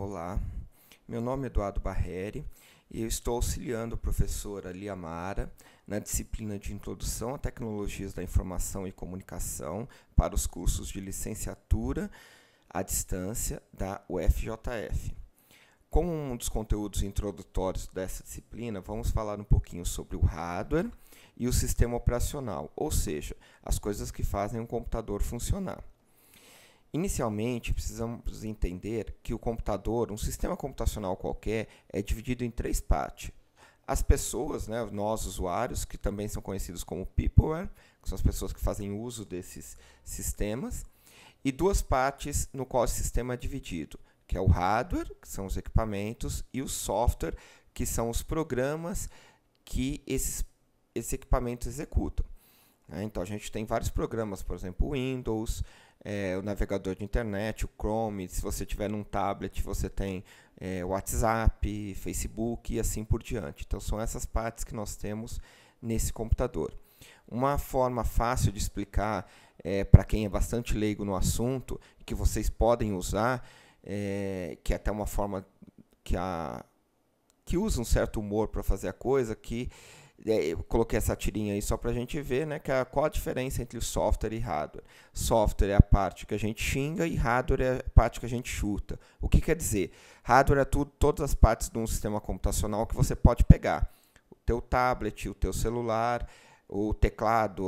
Olá, meu nome é Eduardo Barreri e eu estou auxiliando a professora Lia Mara na disciplina de Introdução a Tecnologias da Informação e Comunicação para os cursos de licenciatura à distância da UFJF. Como um dos conteúdos introdutórios dessa disciplina, vamos falar um pouquinho sobre o hardware e o sistema operacional, ou seja, as coisas que fazem um computador funcionar. Inicialmente, precisamos entender que o computador, um sistema computacional qualquer, é dividido em três partes. As pessoas, nós usuários, que também são conhecidos como peopleware, que são as pessoas que fazem uso desses sistemas, e duas partes no qual o sistema é dividido, que é o hardware, que são os equipamentos, e o software, que são os programas que esses equipamentos executam. Então, a gente tem vários programas, por exemplo, o Windows, o navegador de internet, o Chrome. Se você tiver num tablet, você tem o WhatsApp, Facebook e assim por diante. Então, são essas partes que nós temos nesse computador. Uma forma fácil de explicar para quem é bastante leigo no assunto, que vocês podem usar, que é até uma forma que usa um certo humor para fazer a coisa, eu coloquei essa tirinha aí só para a gente ver, qual a diferença entre o software e hardware. Software é a parte que a gente xinga e hardware é a parte que a gente chuta. O que quer dizer? Hardware é todas as partes de um sistema computacional que você pode pegar. O teu tablet, o teu celular, o teclado,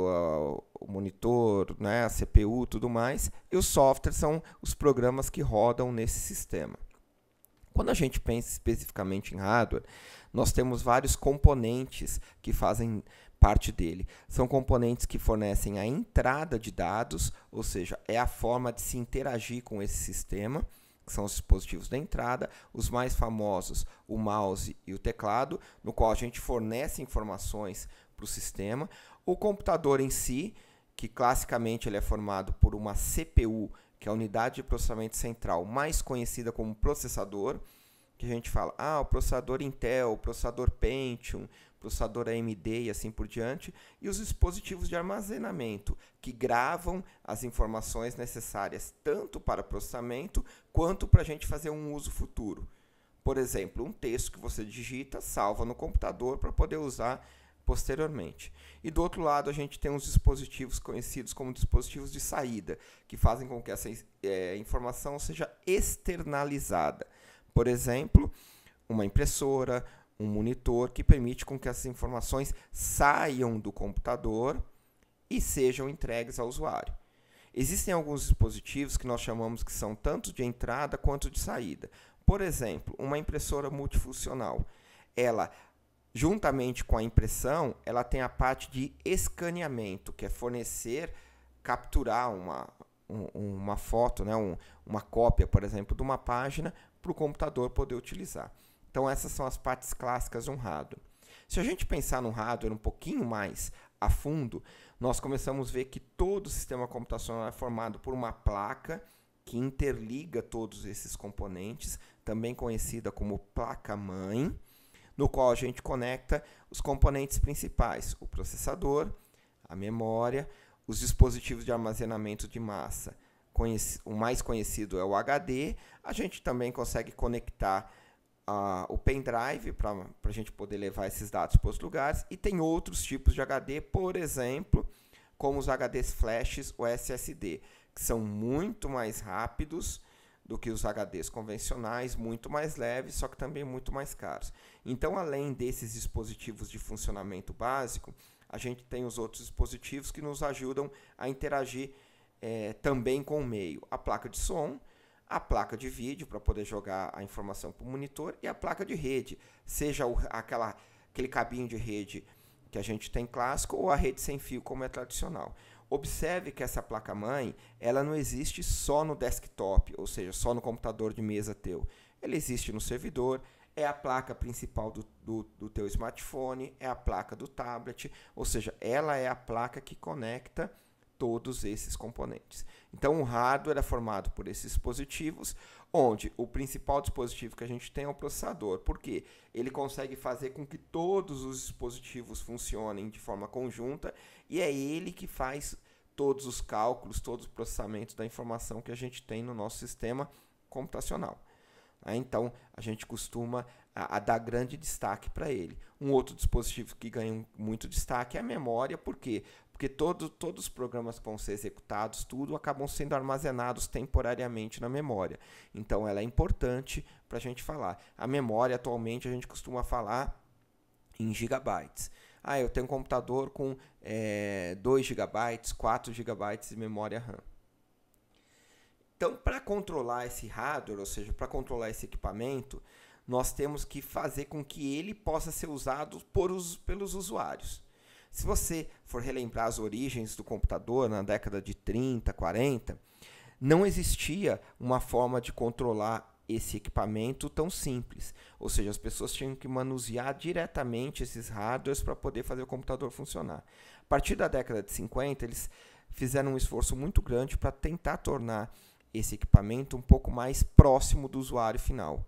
o monitor, a CPU, tudo mais. E os softwares são os programas que rodam nesse sistema. Quando a gente pensa especificamente em hardware, nós temos vários componentes que fazem parte dele. São componentes que fornecem a entrada de dados, ou seja, é a forma de se interagir com esse sistema, que são os dispositivos da entrada, os mais famosos, o mouse e o teclado, no qual a gente fornece informações para o sistema. O computador em si, que classicamente ele é formado por uma CPU, que é a unidade de processamento central, mais conhecida como processador, que a gente fala, o processador Intel, o processador Pentium, processador AMD e assim por diante, e os dispositivos de armazenamento, que gravam as informações necessárias tanto para processamento, quanto para a gente fazer um uso futuro. Por exemplo, um texto que você digita, salva no computador para poder usar posteriormente. E do outro lado, a gente tem os dispositivos conhecidos como dispositivos de saída, que fazem com que essa informação seja externalizada. Por exemplo, uma impressora, um monitor, que permite com que essas informações saiam do computador e sejam entregues ao usuário. Existem alguns dispositivos que nós chamamos que são tanto de entrada quanto de saída. Por exemplo, uma impressora multifuncional. Ela, juntamente com a impressão, ela tem a parte de escaneamento, que é capturar uma foto, uma cópia, por exemplo, de uma página para o computador poder utilizar. Então, essas são as partes clássicas de um hardware. Se a gente pensar no hardware um pouquinho mais a fundo, nós começamos a ver que todo o sistema computacional é formado por uma placa que interliga todos esses componentes, também conhecida como placa-mãe, no qual a gente conecta os componentes principais, o processador, a memória, os dispositivos de armazenamento de massa. O mais conhecido é o HD. A gente também consegue conectar o pendrive para a gente poder levar esses dados para os lugares. E tem outros tipos de HD, por exemplo, como os HDs flashes ou SSD, que são muito mais rápidos do que os HDs convencionais, muito mais leves, só que também muito mais caros. Então, além desses dispositivos de funcionamento básico, a gente tem os outros dispositivos que nos ajudam a interagir também com o meio. A placa de som, a placa de vídeo para poder jogar a informação para o monitor e a placa de rede, seja aquele cabinho de rede que a gente tem clássico ou a rede sem fio como é tradicional. Observe que essa placa-mãe, ela não existe só no desktop, ou seja, só no computador de mesa teu. Ela existe no servidor, é a placa principal do teu smartphone, é a placa do tablet, ou seja, ela é a placa que conecta todos esses componentes. Então, o hardware é formado por esses dispositivos, onde o principal dispositivo que a gente tem é o processador. Por quê? Ele consegue fazer com que todos os dispositivos funcionem de forma conjunta e é ele que faz todos os cálculos, todos os processamentos da informação que a gente tem no nosso sistema computacional. Né? Então, a gente costuma a dar grande destaque para ele. Um outro dispositivo que ganha muito destaque é a memória. Por quê? Porque todos os programas que vão ser executados, tudo, acabam sendo armazenados temporariamente na memória. Então, ela é importante para a gente falar. A memória, atualmente, a gente costuma falar em gigabytes. Eu tenho um computador com 2 gigabytes, 4 gigabytes de memória RAM. Então, para controlar esse hardware, ou seja, para controlar esse equipamento, nós temos que fazer com que ele possa ser usado pelos usuários. Se você for relembrar as origens do computador, na década de 30, 40, não existia uma forma de controlar esse equipamento tão simples. Ou seja, as pessoas tinham que manusear diretamente esses hardwares para poder fazer o computador funcionar. A partir da década de 50, eles fizeram um esforço muito grande para tentar tornar esse equipamento um pouco mais próximo do usuário final.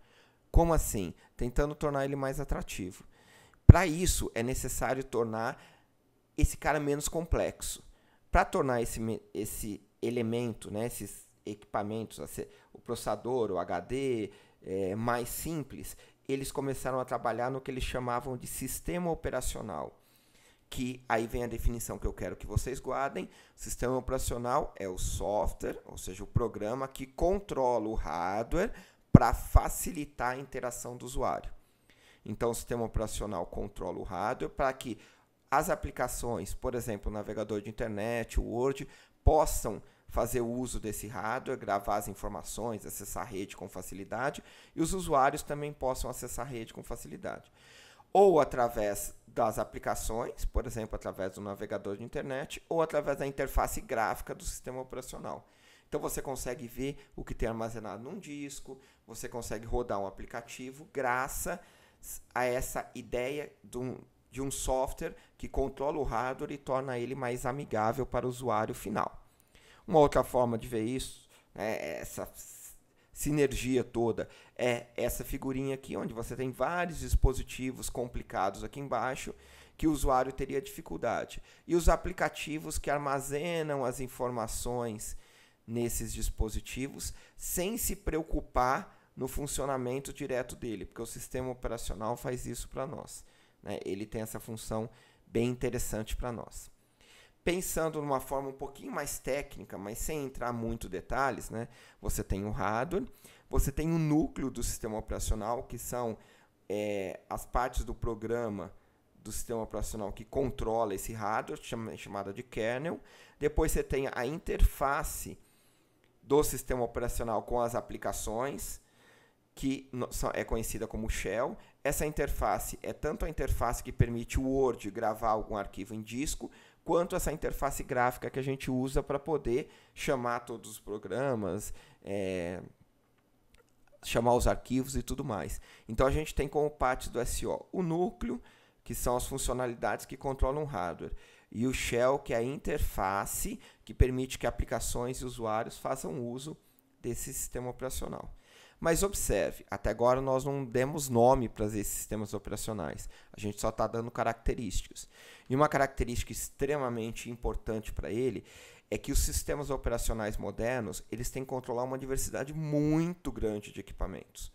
Como assim? Tentando tornar ele mais atrativo. Para isso, é necessário tornar esse cara menos complexo. Para tornar esse elemento, né, esses equipamentos, o processador, o HD, mais simples, eles começaram a trabalhar no que eles chamavam de sistema operacional. Que aí vem a definição que eu quero que vocês guardem. O sistema operacional é o software, ou seja, o programa que controla o hardware para facilitar a interação do usuário. Então, o sistema operacional controla o hardware para que as aplicações, por exemplo, o navegador de internet, o Word, possam fazer uso desse hardware, gravar as informações, acessar a rede com facilidade, e os usuários também possam acessar a rede com facilidade. Ou através das aplicações, por exemplo, através do navegador de internet, ou através da interface gráfica do sistema operacional. Então, você consegue ver o que tem armazenado num disco, você consegue rodar um aplicativo graças a essa ideia de um software que controla o hardware e torna ele mais amigável para o usuário final. Uma outra forma de ver isso, essa sinergia toda, é essa figurinha aqui, onde você tem vários dispositivos complicados aqui embaixo, que o usuário teria dificuldade. E os aplicativos que armazenam as informações nesses dispositivos, sem se preocupar no funcionamento direto dele, porque o sistema operacional faz isso para nós. Né? Ele tem essa função bem interessante para nós. Pensando numa forma um pouquinho mais técnica, mas sem entrar muito em detalhes, né? Você tem o hardware, você tem o núcleo do sistema operacional, que são as partes do programa do sistema operacional que controla esse hardware, chamada de kernel. Depois você tem a interface do sistema operacional com as aplicações, que é conhecida como shell. Essa interface é tanto a interface que permite o Word gravar algum arquivo em disco, quanto essa interface gráfica que a gente usa para poder chamar todos os programas, chamar os arquivos e tudo mais. Então, a gente tem como parte do SO o núcleo, que são as funcionalidades que controlam o hardware, e o shell, que é a interface que permite que aplicações e usuários façam uso desse sistema operacional. Mas observe, até agora nós não demos nome para esses sistemas operacionais. A gente só está dando características. E uma característica extremamente importante para ele é que os sistemas operacionais modernos, eles têm que controlar uma diversidade muito grande de equipamentos.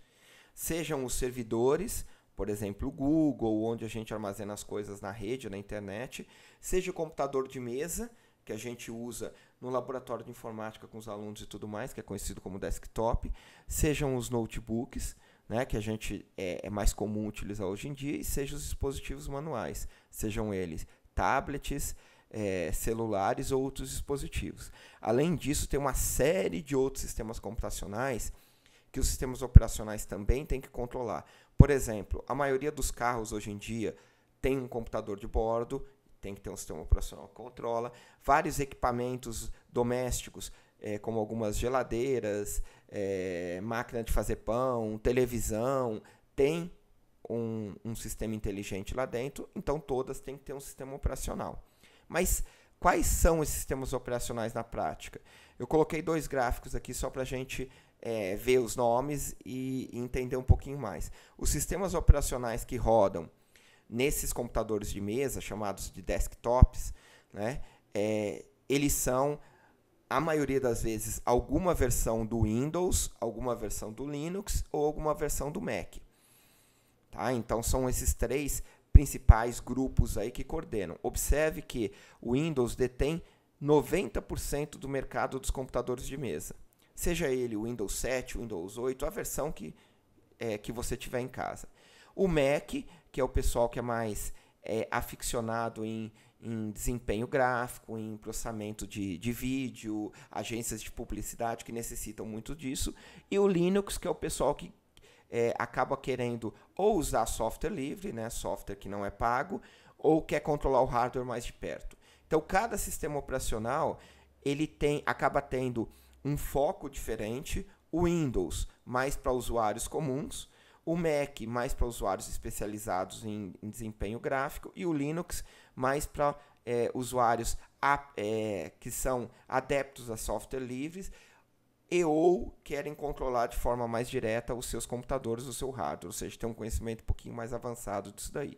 Sejam os servidores, por exemplo, o Google, onde a gente armazena as coisas na rede, na internet, seja o computador de mesa, que a gente usa no laboratório de informática com os alunos e tudo mais, que é conhecido como desktop, sejam os notebooks, né, que a gente é mais comum utilizar hoje em dia, e sejam os dispositivos manuais, sejam eles tablets, celulares ou outros dispositivos. Além disso, tem uma série de outros sistemas computacionais que os sistemas operacionais também têm que controlar. Por exemplo, a maioria dos carros hoje em dia tem um computador de bordo, tem que ter um sistema operacional que controla. Vários equipamentos domésticos, como algumas geladeiras, máquina de fazer pão, televisão, tem um sistema inteligente lá dentro, então todas têm que ter um sistema operacional. Mas quais são esses sistemas operacionais na prática? Eu coloquei 2 gráficos aqui só para a gente ver os nomes e entender um pouquinho mais. Os sistemas operacionais que rodam nesses computadores de mesa, chamados de desktops, né, eles são a maioria das vezes, alguma versão do Windows, alguma versão do Linux ou alguma versão do Mac. Tá? Então, são esses 3 principais grupos aí que coordenam. Observe que o Windows detém 90% do mercado dos computadores de mesa. Seja ele o Windows 7, o Windows 8, a versão que você tiver em casa. O Mac, que é o pessoal que é mais aficionado em desempenho gráfico, em processamento de vídeo, agências de publicidade que necessitam muito disso. E o Linux, que é o pessoal que acaba querendo ou usar software livre, né, software que não é pago, ou quer controlar o hardware mais de perto. Então, cada sistema operacional ele acaba tendo um foco diferente. O Windows mais para usuários comuns, o Mac mais para usuários especializados em desempenho gráfico e o Linux mais para usuários que são adeptos a software livres ou querem controlar de forma mais direta os seus computadores, o seu hardware, ou seja, ter um conhecimento um pouquinho mais avançado disso daí.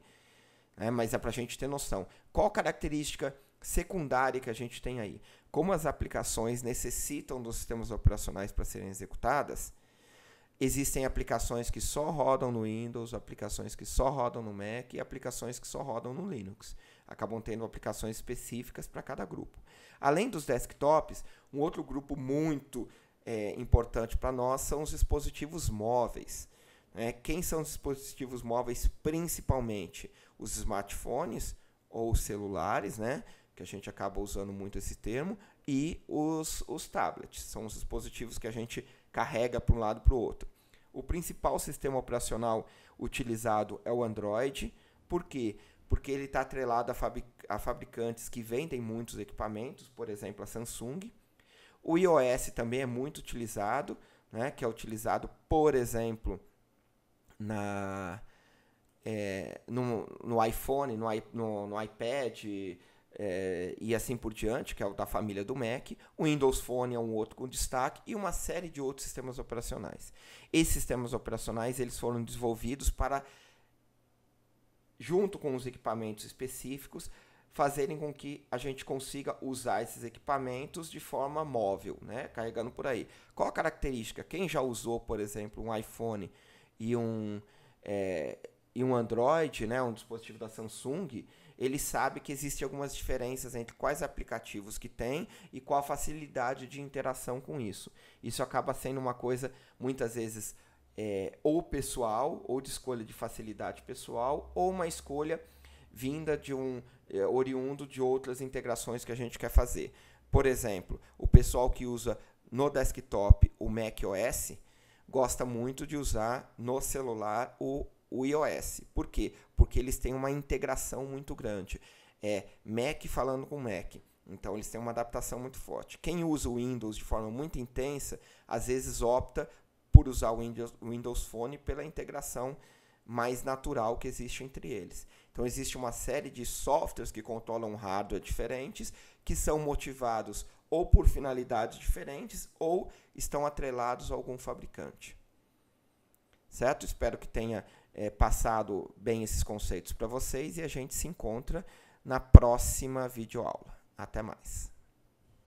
Mas é para a gente ter noção. Qual característica secundária que a gente tem aí? Como as aplicações necessitam dos sistemas operacionais para serem executadas, existem aplicações que só rodam no Windows, aplicações que só rodam no Mac e aplicações que só rodam no Linux. Acabam tendo aplicações específicas para cada grupo. Além dos desktops, um outro grupo muito importante para nós são os dispositivos móveis. Quem são os dispositivos móveis? Principalmente os smartphones ou celulares, que a gente acaba usando muito esse termo, e os tablets. São os dispositivos que a gente carrega para um lado e para o outro. O principal sistema operacional utilizado é o Android. Por quê? Porque ele está atrelado a fabricantes que vendem muitos equipamentos, por exemplo, a Samsung. O iOS também é muito utilizado, que é utilizado, por exemplo, no iPhone, no iPad e assim por diante, que é o da família do Mac. O Windows Phone é um outro com destaque e uma série de outros sistemas operacionais. Esses sistemas operacionais eles foram desenvolvidos para, junto com os equipamentos específicos, fazerem com que a gente consiga usar esses equipamentos de forma móvel, carregando por aí. Qual a característica? Quem já usou, por exemplo, um iPhone e um Android, um dispositivo da Samsung, ele sabe que existem algumas diferenças entre quais aplicativos que tem e qual a facilidade de interação com isso. Isso acaba sendo uma coisa, muitas vezes, ou pessoal, ou de escolha de facilidade pessoal, ou uma escolha vinda de oriundo de outras integrações que a gente quer fazer. Por exemplo, o pessoal que usa no desktop o macOS gosta muito de usar no celular o iOS. Por quê? Porque eles têm uma integração muito grande. Mac falando com Mac. Então, eles têm uma adaptação muito forte. Quem usa o Windows de forma muito intensa, às vezes opta por usar o Windows Phone pela integração mais natural que existe entre eles. Então, existe uma série de softwares que controlam hardware diferentes, que são motivados ou por finalidades diferentes ou estão atrelados a algum fabricante. Certo? Espero que tenha passado bem esses conceitos para vocês e a gente se encontra na próxima videoaula. Até mais!